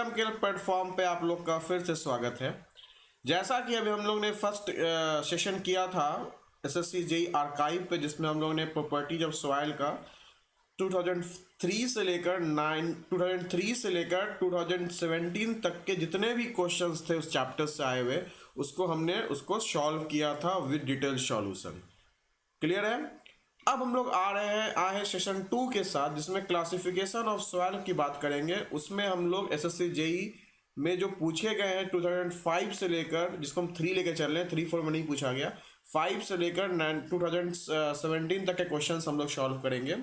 Exam के platform पे आप लोग का फिर से स्वागत है। जैसा कि अभी हम लोग ने फर्स्ट सेशन किया था एसएससी जेई आर्काइव पे, जिसमें हम लोग ने प्रॉपर्टीज ऑफ सॉइल का 2003 से लेकर 2017 तक के जितने भी क्वेश्चंस थे उस चैप्टर से आए हुए, उसको हमने सॉल्व किया था विद डिटेल सॉल्यूशन। क्लियर है। अब हम लोग आए हैं सेशन 2 के साथ, जिसमें क्लासिफिकेशन ऑफ सॉइल की बात करेंगे। उसमें हम लोग एसएससी जेई में जो पूछे गए हैं 2005 से लेकर, जिसको हम 3 लेकर चल रहे हैं, 3-4 में नहीं पूछा गया, 5 से लेकर 2017 तक के क्वेश्चंस हम लोग सॉल्व करेंगे।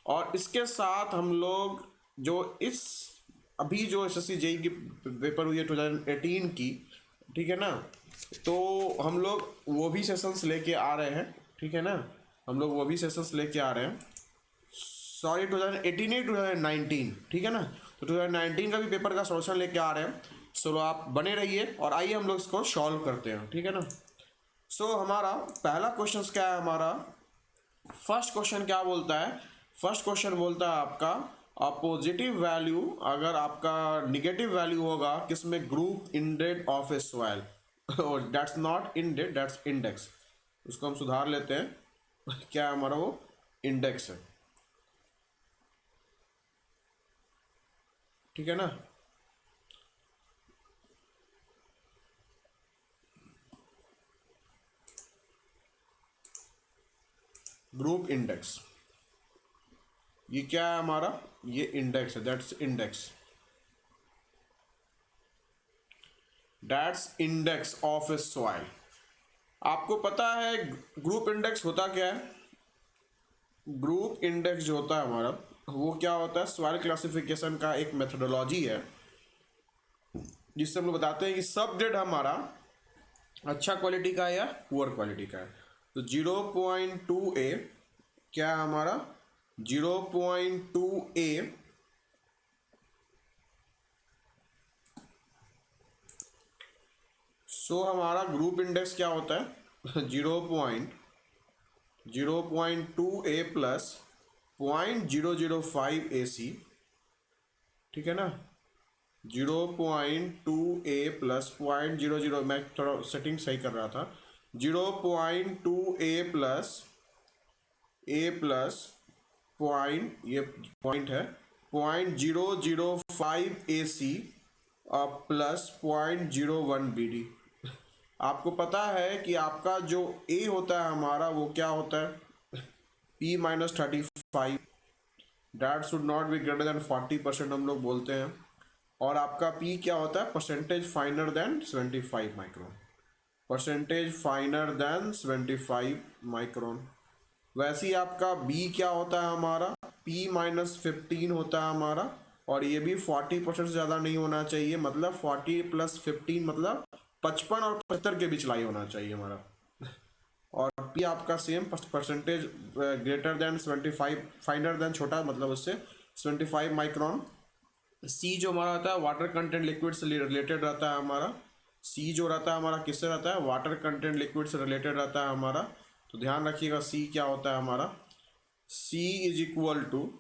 और इसके साथ हम लोग जो अभी जो एसएससी जेई की पेपर हुई है 2018 की, ठीक है ना, तो हम लोग वो भी सेशंस लेके आ रहे हैं। ठीक है ना, हम लोग वो भी सेशंस लेके आ रहे हैं। सॉरी, 2018 नहीं, 2019, ठीक है ना। तो 2019 का भी पेपर का सॉल्यूशन लेके आ रहे हैं। सो आप बने रहिए और आइए हम लोग इसको सॉल्व करते हैं। ठीक है ना। सो हमारा पहला क्वेश्चन क्या है, हमारा फर्स्ट क्वेश्चन क्या बोलता है? फर्स्ट क्वेश्चन बोलता है आपका पॉजिटिव वैल्यू, अगर आपका निगेटिव वैल्यू होगा किसमें, group indeed of a soil, और that's not indeed, that's index. उसको हम सुधार लेते हैं, क्या हमारा वो इंडेक्स है। ठीक है ना। ग्रुप इंडेक्स, ये क्या है हमारा, ये इंडेक्स है, that's index, that's index of a soil. आपको पता है ग्रुप इंडेक्स होता क्या है? ग्रुप इंडेक्स जो होता है हमारा, वो क्या होता है, सॉइल क्लासिफिकेशन का एक मेथोडोलॉजी है, जिससे हम लोग बताते हैं कि सब ग्रेड हमारा अच्छा क्वालिटी का है या पुअर क्वालिटी का है। तो 0.2A क्या है हमारा, 0.2A सो हमारा ग्रुप इंडेक्स क्या होता है 0.2A प्लस 0.005AC। ठीक है ना, 0.2A प्लस 0.00, मैं थोड़ा सेटिंग सही कर रहा था, 0.2A प्लस पॉइंट, ये पॉइंट है, 0.005AC प्लस 0.01BD। आपको पता है कि आपका जो A होता है हमारा, वो क्या होता है, P-35, that should not be greater than 40%, हम लोग बोलते हैं। और आपका P क्या होता है, percentage finer than 75 micron, percentage finer than 75 micron. वैसे ही आपका B क्या होता है हमारा, P-15 होता है हमारा, और ये भी 40% से ज़्यादा नहीं होना चाहिए, मतलब 40 + 15 मतलब 55 और 75 के बीच लाई होना चाहिए हमारा। और P आपका same, percentage greater than 75, finer than छोटा, मतलब उससे 75 माइक्रोन। C जो हमारा होता है वाटर कंटेंट लिक्विड से रिलेटेड रहता है हमारा। C जो रहता है हमारा किससे रहता है, वाटर कंटेंट लिक्विड से रिलेटेड रहता है हमारा। तो ध्यान रखिएगा C क्या होता है हमारा, C is equal to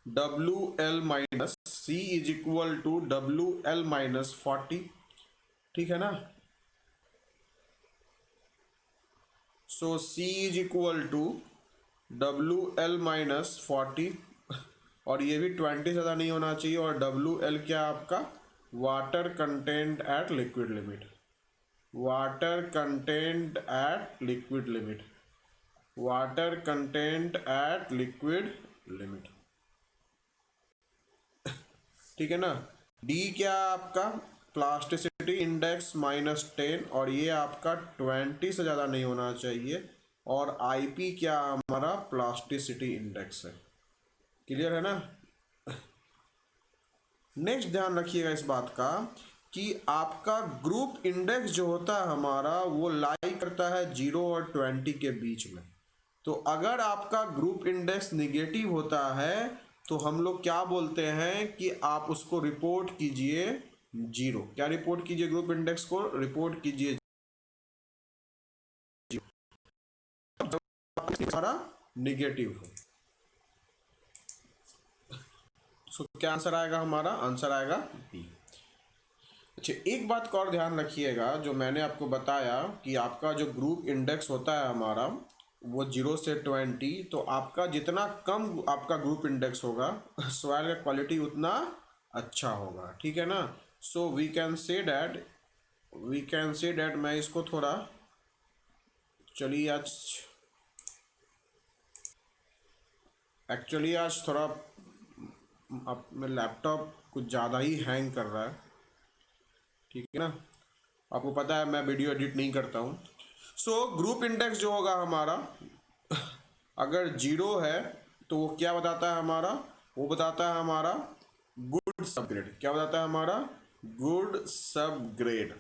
WL-40। ठीक है ना। So C is equal to WL-40, और ये भी 20 से ज़्यादा नहीं होना चाहिए। और WL क्या आपका, water content eight liquid limit, water content eight liquid limit, water content eight liquid limit. ठीक है ना। D क्या आपका, प्लास्टिसिटी इंडेक्स -10, और ये आपका 20 से ज़्यादा नहीं होना चाहिए। और IP क्या हमारा, प्लास्टिसिटी इंडेक्स है। क्लियर है ना। नेक्स्ट ध्यान रखिएगा इस बात का कि आपका ग्रुप इंडेक्स जो होता है हमारा, वो लाई करता है 0 और 20 के बीच में। तो अगर आपका ग्रुप इंडेक्स निगेटिव होता है, तो हम लोग क्या बोलते हैं कि आप उसको रिपोर्ट कीजिए 0। क्या रिपोर्ट कीजिए, ग्रुप इंडेक्स को रिपोर्ट कीजिए हमारा निगेटिव हो। सो क्या आंसर आएगा हमारा, आंसर आएगा B। अच्छा, एक बात का और ध्यान रखिएगा, जो मैंने आपको बताया कि आपका जो ग्रुप इंडेक्स होता है हमारा वो 0 से 20, तो आपका जितना कम आपका ग्रुप इंडेक्स होगा सॉइल का क्वालिटी उतना अच्छा होगा, ठीक है ना। So we can say that मैं इसको थोड़ा, चलिए आज एक्चुअली आज थोड़ा अपने लैपटॉप कुछ ज़्यादा ही हैंग कर रहा है, ठीक है ना। आपको पता है मैं वीडियो एडिट नहीं करता हूँ। सो ग्रुप इंडेक्स जो होगा हमारा, अगर 0 है तो वो क्या बताता है हमारा, वो बताता है हमारा गुड सब ग्रेड। क्या बताता है हमारा, गुड सब ग्रेड।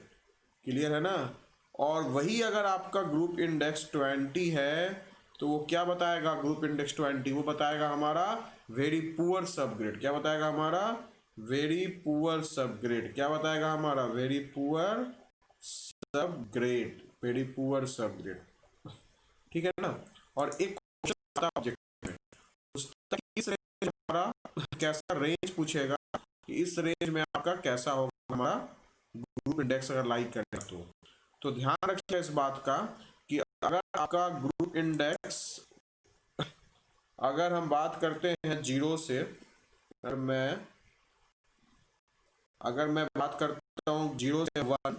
क्लियर है ना। और वही अगर आपका ग्रुप इंडेक्स 20 है तो वो क्या बताएगा, ग्रुप इंडेक्स 20 वो बताएगा हमारा वेरी पुअर सब ग्रेड। क्या बताएगा हमारा, वेरी पुअर सब ग्रेड। क्या बताएगा हमारा, वेरी पुअर सब ग्रेड, वेरी पुअर सब ग्रेड, ठीक है ना। और एक क्वेश्चन ऑब्जेक्ट में पूछता है कि इस रेंज में हमारा कैसा रेंज पूछेगा, कि इस रेंज में आपका कैसा होगा हमारा ग्रुप इंडेक्स अगर लाइक करें तो ध्यान रखिए इस बात का कि अगर आपका ग्रुप इंडेक्स, अगर हम बात करते हैं 0 से, अगर मैं बात करता हूँ 0 से 1,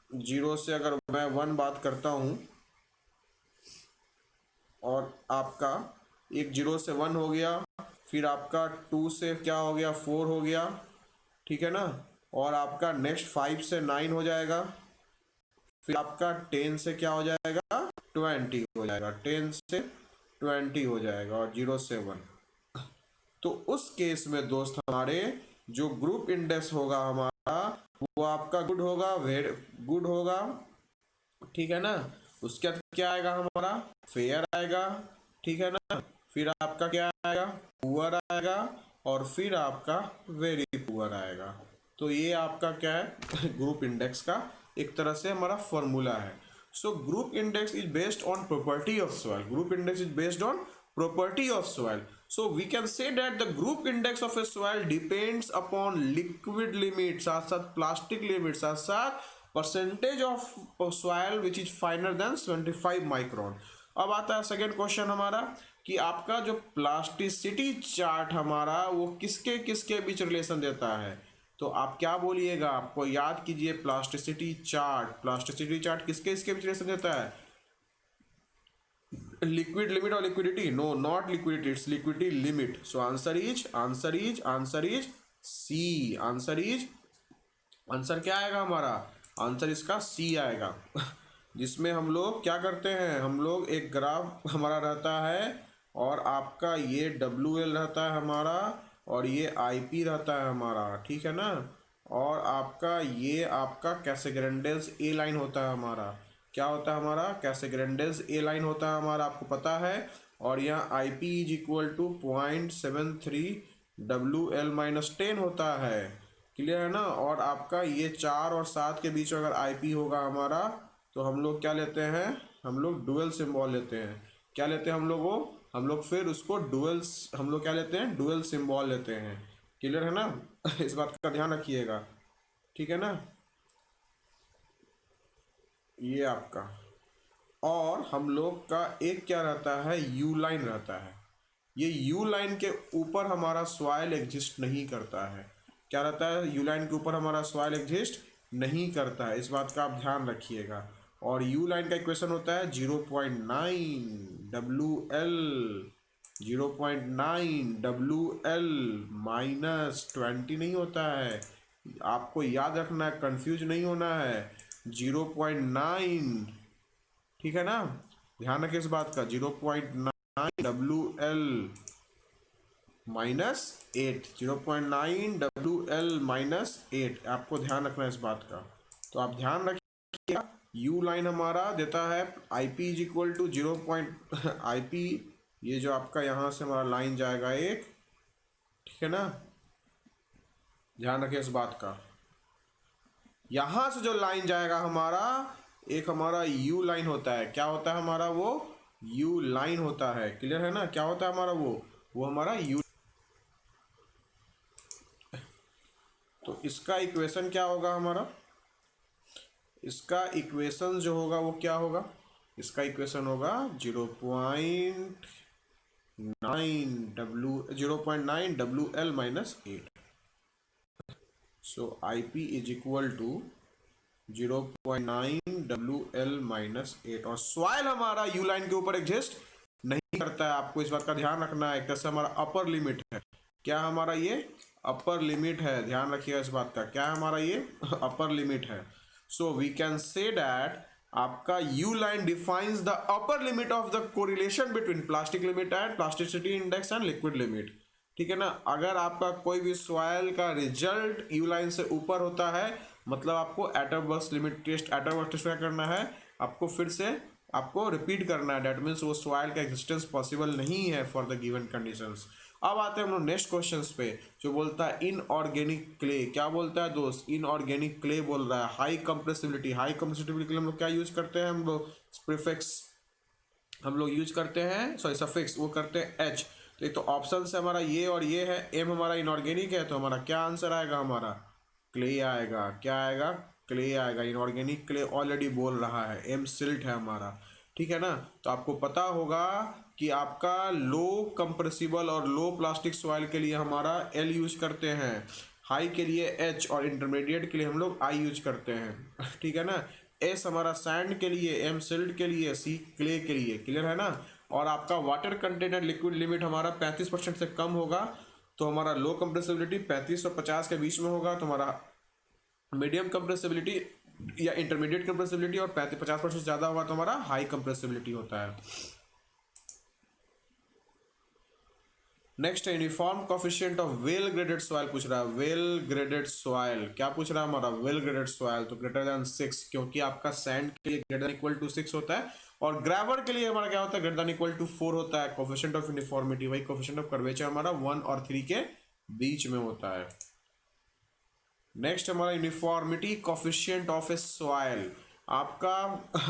0 से अगर मैं 1 बात करता हूँ और आपका एक 0 से 1 हो गया, फिर आपका 2 से क्या हो गया, 4 हो गया, ठीक है ना। और आपका नेक्स्ट 5 से 9 हो जाएगा, फिर आपका 10 से क्या हो जाएगा, 20 हो जाएगा, 10 से 20 हो जाएगा, और 0 से 1। तो उस केस में दोस्त हमारे जो ग्रुप इंडेक्स होगा हमारा वो आपका गुड होगा, वेरी गुड होगा, ठीक है ना। उसके बाद क्या आएगा हमारा, फेयर आएगा, ठीक है ना। फिर आपका क्या आएगा, पुअर आएगा, और फिर आपका वेरी पुअर आएगा। तो ये आपका क्या है ग्रुप इंडेक्स का एक तरह से हमारा फॉर्मूला है। So group index is based on property of soil, group index is based on property of soil. So we can say that the group index of a soil depends upon liquid limit, साथ साथ plastic limit, साथ साथ percentage of soil which is finer than 25 micron. अब आता है second question हमारा कि आपका जो प्लास्टिसिटी चार्ट हमारा वो किसके किसके बीच रिलेशन देता है। तो आप क्या बोलिएगा, आपको याद कीजिए प्लास्टिसिटी चार्ट, प्लास्टिसिटी चार्ट किसके किसके बीच रिलेशन देता है, liquid limit or liquidity, no not liquidity, it's liquidity limit. So answer is C, answer क्या आएगा हमारा, आंसर इसका सी आएगा जिसमें हम लोग क्या करते हैं, हम लोग एक ग्राफ हमारा रहता है और आपका ये WL रहता है हमारा और ये IP रहता है हमारा, ठीक है ना। और आपका ये आपका कैसेग्रेंडेस ए लाइन होता है हमारा, क्या होता है हमारा, कैसेग्रेंडेस ए लाइन होता है हमारा, आपको पता है। और यहाँ IP is equal to 0.73 WL-10 होता है, क्लियर है ना। और आपका ये 4 और 7 के बीच में अगर IP होगा हमारा तो हम लोग क्या लेते हैं, हम लोग डुअल सिंबल लेते हैं। क्या लेते हैं हम लोग, वो हम लोग फिर उसको डुअल्स, हम लोग क्या लेते हैं, डुअल सिंबल लेते हैं, क्लियर है ना इस बात का ध्यान रखिएगा, ठीक है ना। ये आपका, और हम लोग का एक क्या रहता है, यू लाइन रहता है। ये यू लाइन के ऊपर हमारा सॉइल एग्जिस्ट नहीं करता है। क्या रहता है, यू लाइन के ऊपर हमारा सॉइल एग्जिस्ट नहीं करता है, इस बात का आप ध्यान रखिएगा। और यू लाइन का इक्वेशन होता है 0.9 WL, 0.9 WL -20 नहीं होता है, आपको याद रखना है, कंफ्यूज नहीं होना है, 0.9, ठीक है ना। ध्यान रखिए इस बात का, 0.9 WL -8, 0.9 WL -8, आपको ध्यान रखना है इस बात का। तो आप ध्यान रखिएगा, यू लाइन हमारा देता है IP इज इक्वल टू 0. ये जो आपका यहाँ से हमारा लाइन जाएगा एक, ठीक है ना, ध्यान रखिए इस बात का। यहाँ से जो लाइन जाएगा हमारा, एक हमारा यू लाइन होता है, क्या होता है हमारा, वो यू लाइन होता है, क्लियर है ना। क्या होता है हमारा वो हमारा यू, तो इसका इक्वेशन क्या होगा हमारा, इसका इक्वेशन जो होगा वो क्या होगा, इसका इक्वेशन होगा 0.9 WL minus 8. So IP is equal to 0.9 WL minus 8. और सॉइल हमारा यू लाइन के ऊपर एग्जिस्ट नहीं करता है, आपको इस बात का ध्यान रखना है. एक तरह से हमारा अपर लिमिट है. क्या हमारा ये अपर लिमिट है, ध्यान रखिएगा इस बात का. क्या हमारा ये अपर लिमिट है. So we can say that आपका U line defines the upper limit of the correlation between plastic limit and plasticity index and liquid limit. ठीक है ना. अगर आपका कोई भी सॉइल का रिजल्ट यू लाइन से ऊपर होता है, मतलब आपको एटरवर्स लिमिट टेस्ट, एटरवर्स टेस्ट क्या करना है, आपको फिर से आपको रिपीट करना है. डेट मीन्स वो सॉइल का एग्जिस्टेंस पॉसिबल नहीं है फॉर द गिवन कंडीशंस. अब आते हैं हम लोग नेक्स्ट क्वेश्चन पे, जो बोलता है इनऑर्गेनिक क्ले. क्या बोलता है दोस्त, इनऑर्गेनिक क्ले बोल रहा है. हाई कंप्रेसिबिलिटी, हाई कंप्रेसिबिलिटी के लिए हम लोग क्या यूज करते हैं, हम लोग प्रीफिक्स हम लोग यूज करते हैं, सॉरी सफिक्स वो करते हैं एच. तो एक तो ऑप्शन से हमारा ये और ये है. एम हमारा इनऑर्गेनिक है, तो हमारा क्या आंसर आएगा, हमारा क्ले आएगा. क्या आएगा, क्ले आएगा. इनऑर्गेनिक क्ले ऑलरेडी बोल रहा है. एम सिल्ट है हमारा. ठीक है ना. तो आपको पता होगा कि आपका लो कंप्रेसिबल और लो प्लास्टिक सॉइल के लिए हमारा एल यूज करते हैं, हाई के लिए एच, और इंटरमीडिएट के लिए हम लोग आई यूज करते हैं. ठीक है ना. एस हमारा सैंड के लिए, एम सिल्ट के लिए, सी क्ले के लिए. क्लियर है ना. और आपका water content and liquid limit हमारा 35% से कम होगा, तो हमारा लो कंप्रेसिबिलिटी 35 और 50 के बीच में होगा. तो हमारा मीडियम कंप्रेसिबिलिटी या इंटरमीडिएट कंप्रेसिबिलिटी, और 50% ज़्यादा होगा तो हमारा हाई कंप्रेसिबिलिटी होता है. नेक्स्ट है uniform coefficient of well graded soil पूछ रहा है. वेल ग्रेडेड सॉइल क्या पूछ रहा है हमारा, वेल ग्रेडेड सॉइल. तो ग्रेटर देन 6, क्योंकि आपका सैंड के लिए ग्रेटर देन इक्वल टू 6 होता है, और ग्रेवर के लिए हमारा क्या होता है, ग्रेटर देन इक्वल टू 4 होता है. कोफिशिएंट ऑफ यूनिफॉर्मिटी, वही कोफिशिएंट ऑफ कर्वेचर हमारा 1 और 3 के बीच में होता है. नेक्स्ट हमारा uniformity coefficient of a soil. आपका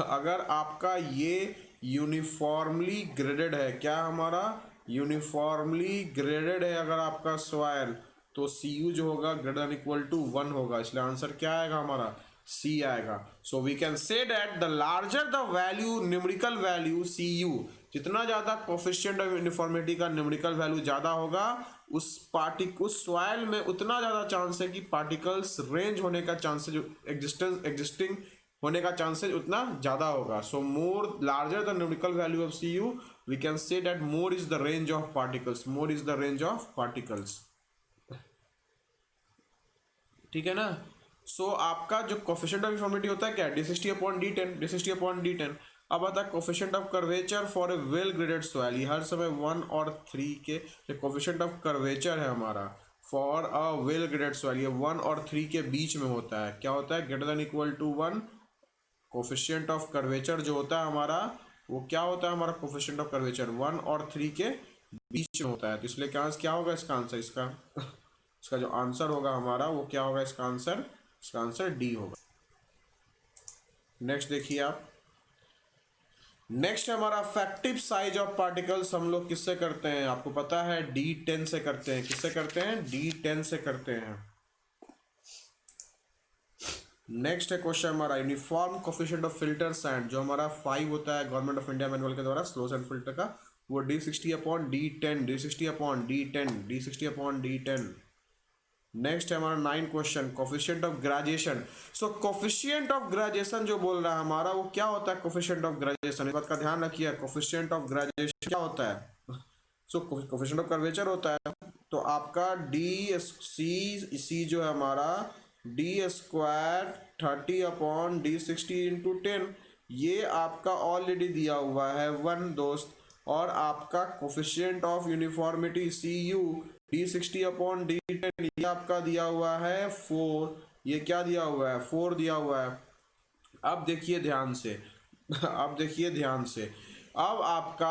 अगर आपका ये यूनिफॉर्मली ग्रेडेड है, क्या हमारा यूनिफॉर्मली ग्रेडेड है अगर आपका सॉइल, तो सी यू जो होगा ग्रेटर देन इक्वल टू 1 होगा. इसलिए आंसर क्या आएगा हमारा, सी आएगा. So we can say that the larger the value, numerical value C U, जितना ज़्यादा कोफिशिएंट ऑफ यूनिफॉर्मिटी का न्यूमेरिकल वैल्यू ज़्यादा होगा, उस सॉइल में उतना ज़्यादा चांस है कि पार्टिकल्स रेंज होने का चांसेज, एग्जिस्टिंग होने का चांसेज उतना ज़्यादा होगा. So more larger the numerical value of C U, we can say that more is the range of particles, more is the range of particles. ठीक है ना. सो आपका जो कोफिशिएंट ऑफ यूनिफॉर्मिटी होता है क्या, d60/d10, d60/d10. अब आता है coefficient of curvature for a well graded soil. ये हर समय 1 और 3 के कोफिशिएंट ऑफ कर्वेचर है हमारा for a well graded soil, ये 1 और 3 के बीच में होता है. क्या होता है, greater than equal to 1. Coefficient of curvature जो होता है हमारा, वो क्या होता है हमारा, कोफिशिएंट ऑफ कर्वेचर 1 और 3 के बीच में होता है. तो इसलिए क्या होगा इसका आंसर, इसका जो आंसर होगा हमारा वो क्या होगा, इसका आंसर डी होगा. नेक्स्ट देखिए आप. नेक्स्ट हमारा इफेक्टिव साइज ऑफ पार्टिकल्स हम लोग किससे करते हैं, आपको पता है D10 से करते हैं. किससे करते हैं, D10 से करते हैं. नेक्स्ट है क्वेश्चन हमारा uniform coefficient of filter sand, जो हमारा 5 होता है गवर्नमेंट ऑफ इंडिया मैनुअल के द्वारा स्लो सैंड फिल्टर का, वो D60/D10, D60/D10, D60/D10. नेक्स्ट है हमारा 9 question, coefficient of graduation. So coefficient of graduation जो बोल रहा है हमारा, वो क्या होता है कोफिशिएंट ऑफ ग्रेजुएशन, इस बात का ध्यान रखिए. कोफिशिएंट ऑफ ग्रेजुएशन क्या होता है, सो कोफिशिएंट ऑफ कर्वेचर होता है. तो आपका सी जो है हमारा D² 30/D60 × 10, ये आपका ऑलरेडी दिया हुआ है 1 दोस्त. और आपका coefficient of uniformity CU D60/D10, ये आपका दिया हुआ है 4. ये क्या दिया हुआ है, 4 दिया हुआ है. अब देखिए ध्यान से, अब आपका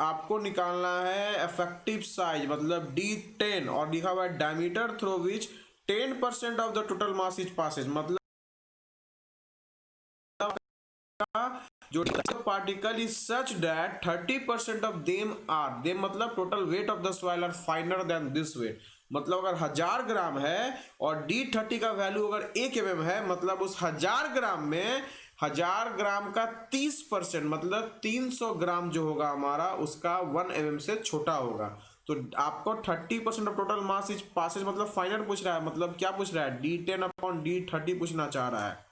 आपको निकालना है इफेक्टिव साइज, मतलब D10, और लिखा हुआ है diameter through which 10% of the total mass is passes. मतलब जो particle is such that 30% of them मतलब total weight of the soil are finer than this weight. मतलब अगर 1000 ग्राम है और D30 का वैल्यू अगर 1 mm है, मतलब उस 1000 ग्राम में 1000 ग्राम का 30% मतलब 300 ग्राम जो होगा हमारा उसका 1 mm से छोटा होगा। तो आपको 30% of total mass is passes मतलब फाइनल पूछ रहा है, मतलब क्या पूछ रहा है, D10/D30 पूछना चाह रहा है,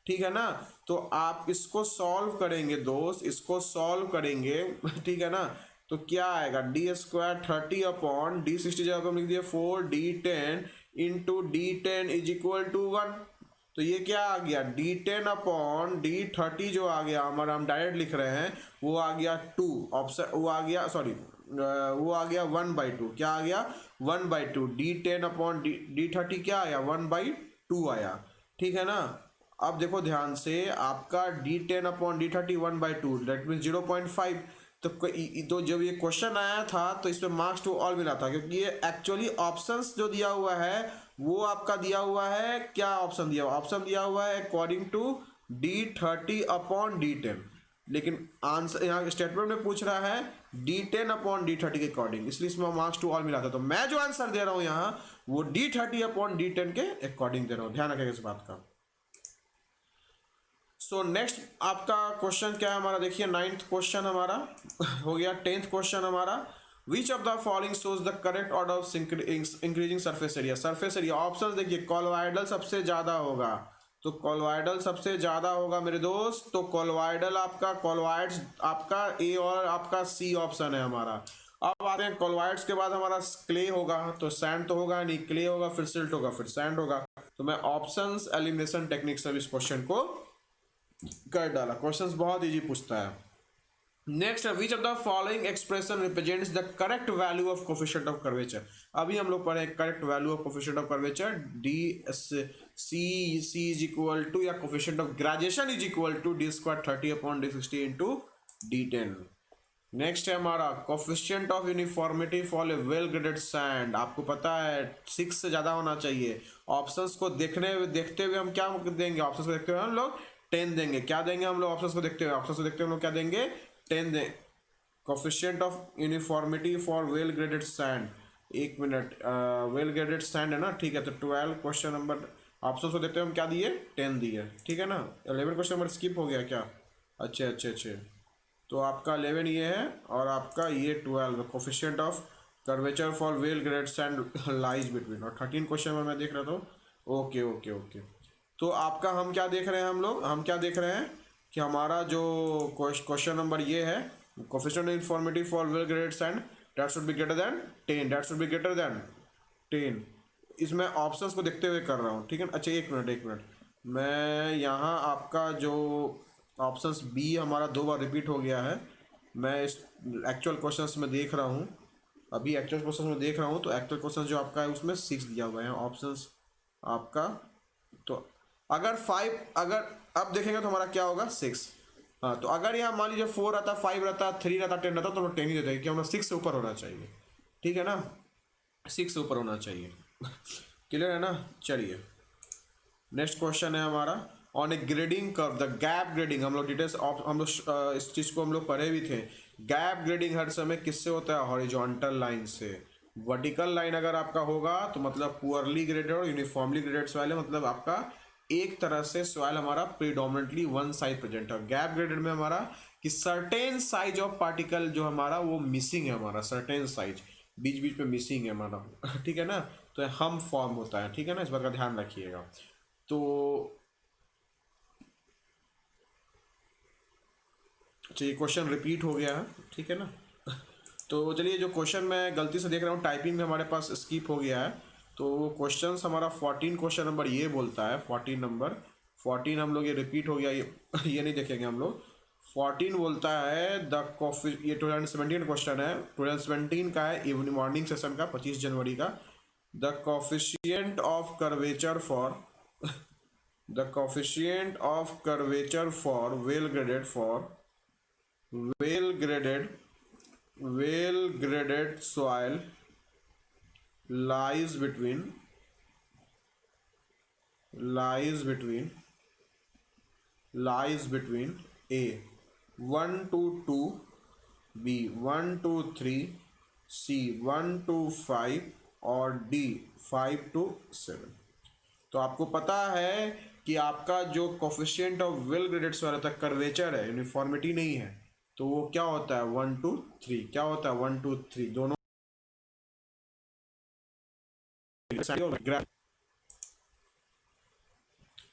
ठीक है ना। तो आप इसको सॉल्व करेंगे दोस्त, इसको सॉल्व करेंगे ठीक है ना। तो क्या आएगा, D² 30/D60 जगह को लिख दिया 4D10 इज इक्वल टू 1। तो ये क्या आ गया, D10/D30 जो आ गया हमारा, हम डायरेक्ट लिख रहे हैं, वो आ गया 2 ऑप्शन, वो आ गया सॉरी वो आ गया 1/2। क्या आ गया, 1/2। D10/D30 क्या आया, 1/2 आया, ठीक है ना। अब देखो ध्यान से, आपका D10/D30 1/2 दैट मीन 0.5। तो जब ये क्वेश्चन आया था तो इसमें मार्क्स टू ऑल मिला था, क्योंकि ये एक्चुअली ऑप्शंस जो दिया हुआ है वो आपका दिया हुआ है, क्या ऑप्शन दिया हुआ, ऑप्शन दिया हुआ है अकॉर्डिंग टू D30/D10, लेकिन आंसर यहाँ स्टेटमेंट में पूछ रहा है D10/D30 के अकॉर्डिंग, इसलिए इसमें मार्क्स टू ऑल मिला था। तो मैं जो आंसर दे रहा हूँ यहाँ वो D30/D10 के अकॉर्डिंग दे रहा हूँ, ध्यान रखिएगा इस बात का। सो नेक्स्ट आपका क्वेश्चन क्या है हमारा, देखिए 9th क्वेश्चन हमारा हो गया। 10th क्वेश्चन हमारा, विच of the following shows the correct order of increasing surface area. Surface area option देखिए, कॉलॉइडल सबसे ज्यादा होगा, तो कॉलॉइडल सबसे ज्यादा होगा मेरे दोस्त। तो कॉलॉइडल आपका, कॉलॉइड्स आपका ए और आपका सी ऑप्शन है हमारा। अब आते हैं कॉलॉइड्स के बाद हमारा क्ले होगा, तो सैंड तो होगा नहीं, क्ले होगा, फिर सिल्ट होगा, फिर सैंड होगा। तो मैं ऑप्शंस एलिमिनेशन टेक्निक से इस क्वेश्चन को कर डाला। क्वेश्चंस बहुत इजी पूछता है। Next, which of the following expression represents the correct value of coefficient of curvature. अभी हम लोग पढ़े correct value of coefficient of curvature, C is equal to, या coefficient of gradation is equal to D² 30/D60 into D10। Next है हमारा coefficient of uniformity for a well graded sand. आपको पता है 6 से ज्यादा होना चाहिए। ऑप्शंस को देखते हुए हम क्या देंगे, ऑप्शंस को देखते हुए हम लोग 10 देंगे। क्या देंगे हम लोग, ऑप्शंस को देखते हुए, ऑप्शंस को देखते हुए हम लोग क्या देंगे, 10 दें। Coefficient of uniformity for well graded sand, 1 minute, well graded sand है ना, ठीक है। तो 12 क्वेश्चन नंबर, ऑप्शंस को देखते हुए हम क्या दिए, 10 दिए, ठीक है ना। 11 क्वेश्चन नंबर स्किप हो गया क्या, अच्छे। तो आपका 11 ये है और आपका ये 12, coefficient of curvature for well graded sand lies between. और 13 क्वेश्चन में मैं देख रहा था, ओके। तो आपका हम क्या देख रहे हैं, हम क्या देख रहे हैं कि हमारा जो क्वेश्चन नंबर ये है, coefficient of uniformity for well graded sand that should be greater than 10, that should be greater than 10। इसमें ऑप्शंस को देखते हुए कर रहा हूँ, ठीक है। अच्छा एक मिनट, मैं यहाँ आपका जो ऑप्शंस बी हमारा 2 बार रिपीट हो गया है, मैं इस एक्चुअल क्वेश्चंस में देख रहा हूँ, अभी एक्चुअल क्वेश्चंस में देख रहा हूँ। तो एक्चुअल क्वेश्चन जो आपका है उसमें 6 दिया हुआ है ऑप्शंस आपका। तो अगर 5, अगर अब देखेंगे तो हमारा क्या होगा 6। हाँ, तो अगर यहाँ मान लीजिए 4 रहता, 5 रहता, 3 रहता, 10 रहता, तो हम 10 ही देते हैं कि हमें 6 से ऊपर होना चाहिए, ठीक है ना, 6 से ऊपर होना चाहिए क्लियर है ना। चलिए नेक्स्ट क्वेश्चन है हमारा, on A grading curve the gap grading. हम लोग डिटेल्स हम लोग इस चीज़ को हम लोग पढ़े भी थे। गैप ग्रेडिंग हर समय किससे होता है, हॉरिजॉन्टल लाइन से। वर्टिकल लाइन अगर आपका होगा तो मतलब पुअरली ग्रेडेड और यूनिफॉर्मली ग्रेडेड सॉइल है, मतलब आपका एक तरह से सॉइल हमारा प्रीडोमिनेटली वन साइड प्रेजेंट है। गैप ग्रेडेड में हमारा कि सर्टेन साइज ऑफ पार्टिकल जो हमारा वो मिसिंग है, हमारा सर्टेन साइज बीच बीच में मिसिंग है हमारा ठीक है ना। तो हम फॉर्म होता है, ठीक है ना, इस बात का ध्यान रखिएगा। तो चलिए क्वेश्चन रिपीट हो गया है, ठीक है ना। तो चलिए जो क्वेश्चन मैं गलती से देख रहा हूँ टाइपिंग में हमारे पास स्किप हो गया है। तो क्वेश्चन हमारा 14 क्वेश्चन नंबर ये बोलता है, 14 नंबर 14 हम लोग ये रिपीट हो गया, ये नहीं देखेंगे हम लोग। 14 बोलता है द कॉफी, ये 2017 क्वेश्चन है, 2017 का है, इवनिंग मॉर्निंग सेशन का 25 जनवरी का। The coefficient of curvature for the coefficient of curvature for well graded soil lies between A 1 to 2, B 1 to 3, C 1 to 5, और डी 5 to 7। तो आपको पता है कि आपका जो coefficient of well graded soil तक कर्वेचर है, यूनिफॉर्मिटी नहीं है, तो वो क्या होता है 1 to 3। क्या होता है 1 to 3 दोनों।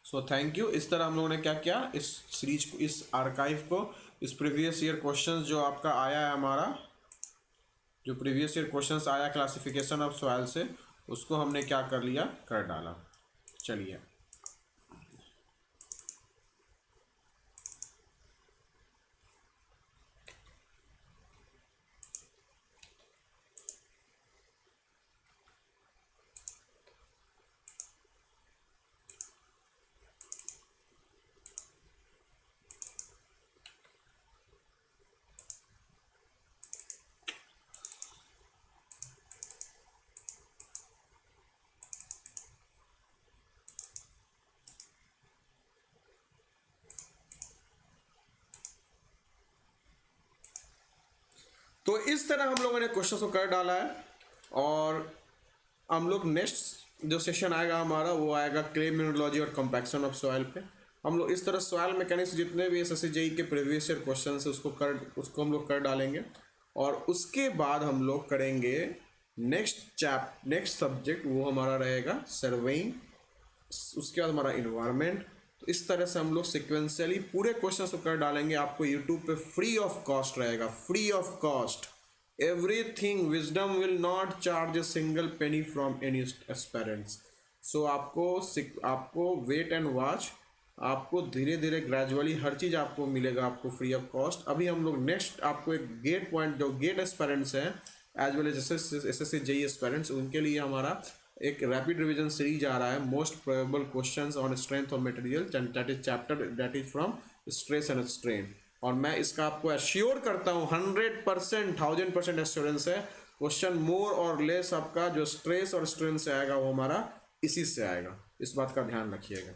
So thank you. इस तरह हम लोगों ने क्या किया, इस सीरीज को, इस आर्काइव को, इस प्रीवियस ईयर क्वेश्चंस जो आपका आया है, हमारा जो प्रीवियस ईयर क्वेश्चंस आया क्लासिफिकेशन ऑफ सॉइल से, उसको हमने क्या कर लिया, कर डाला। चलिए तो इस तरह हम लोगों ने क्वेश्चन को कर डाला है। और हम लोग नेक्स्ट जो सेशन आएगा हमारा, वो आएगा क्ले मिनरोलॉजी और कंपैक्शन ऑफ सॉइल पे। हम लोग इस तरह सॉइल मैकेनिक्स जितने भी एसएससी जेईई के प्रीवियस ईयर क्वेश्चन है उसको हम लोग कर डालेंगे। और उसके बाद हम लोग करेंगे नेक्स्ट सब्जेक्ट, वो हमारा रहेगा सर्वेइंग। उसके बाद हमारा इन्वायरमेंट। तो इस तरह से हम लोग सिक्वेंशियली पूरे क्वेश्चंस को कर डालेंगे। आपको यूट्यूब पे फ्री ऑफ कॉस्ट रहेगा, free of cost everything. Wisdom will not charge a single penny from any aspirants. So आपको वेट एंड वॉच, आपको धीरे धीरे ग्रेजुअली हर चीज़ आपको मिलेगा, आपको फ्री ऑफ कॉस्ट। अभी हम लोग नेक्स्ट आपको एक गेट पॉइंट, जो गेट एस्पिरेंट्स हैं as well as SSC JEE aspirants, उनके लिए हमारा एक रैपिड रिवीजन सीरीज आ रहा है, most probable questions on strength of material, that is chapter that is from stress and strain. और मैं इसका आपको एश्योर करता हूँ 100%, 1000% एश्योरेंस है, क्वेश्चन मोर और लेस आपका जो स्ट्रेस और स्ट्रेन से आएगा वो हमारा इसी से आएगा। इस बात का ध्यान रखिएगा।